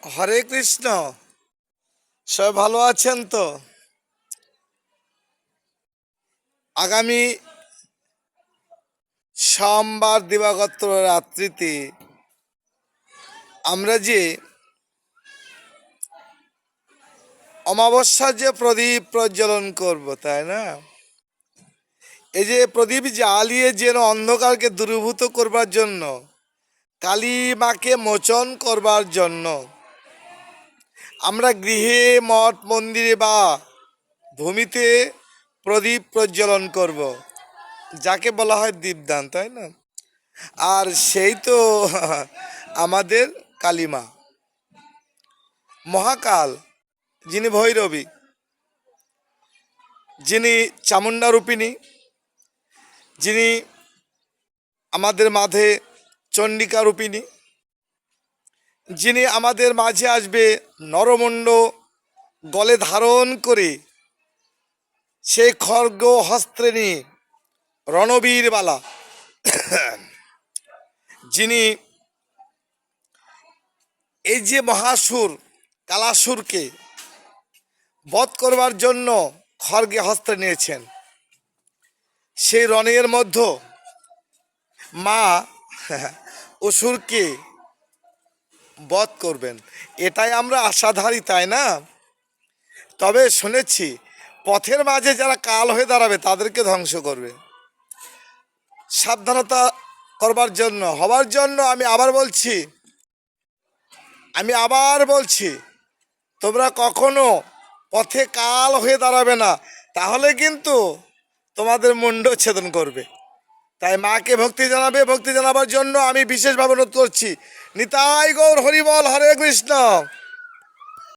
হরে কৃষ্ণ। সবাই ভালো আছেন তো? আগামী সোমবার দিবাগত রাত্রিতে আমরা যে অমাবস্যার যে প্রদীপ প্রজ্বলন করব, তাই না? এই যে প্রদীপ জ্বালিয়ে যেন অন্ধকারকে দূরীভূত করবার জন্য, কালী মাকে মোচন করবার জন্য আমরা গৃহে, মঠ মন্দিরে বা ভূমিতে প্রদীপ প্রজ্বলন করব, যাকে বলা হয় দীপদান, তাই না? আর সেই তো আমাদের কালীমা, মহাকাল, যিনি ভৈরবী, যিনি চামুণ্ডা রূপিণী, যিনি আমাদের মাঝে চণ্ডিকা রূপিণী, যিনি আমাদের মাঝে আসবে নরমুণ্ড গলে ধারণ করে, সেই খড়গ হস্ত্রে নিয়ে রণবীর বালা, যিনি এই যে মহাসুর কালাসুরকে বধ করবার জন্য খড়গে হস্ত্রে নিয়েছেন, সেই রণের মধ্যে মা অসুরকে বধ করবেন, এটাই আমরা আশাধারী, তাই না? তবে শুনেছি পথের মাঝে যারা কাল হয়ে দাঁড়াবে তাদেরকে ধ্বংস করবে। সাবধানতা করবার জন্য, হবার জন্য আমি আবার বলছি, তোমরা কখনো পথে কাল হয়ে দাঁড়াবে না, তাহলে কিন্তু তোমাদের মুন্ড ছেদন করবে। তাই মাকে ভক্তি জানাবে, ভক্তি জানাবার জন্য আমি বিশেষভাবে অনুরোধ করছি। নিতাই গৌর হরিবল, হরে কৃষ্ণ।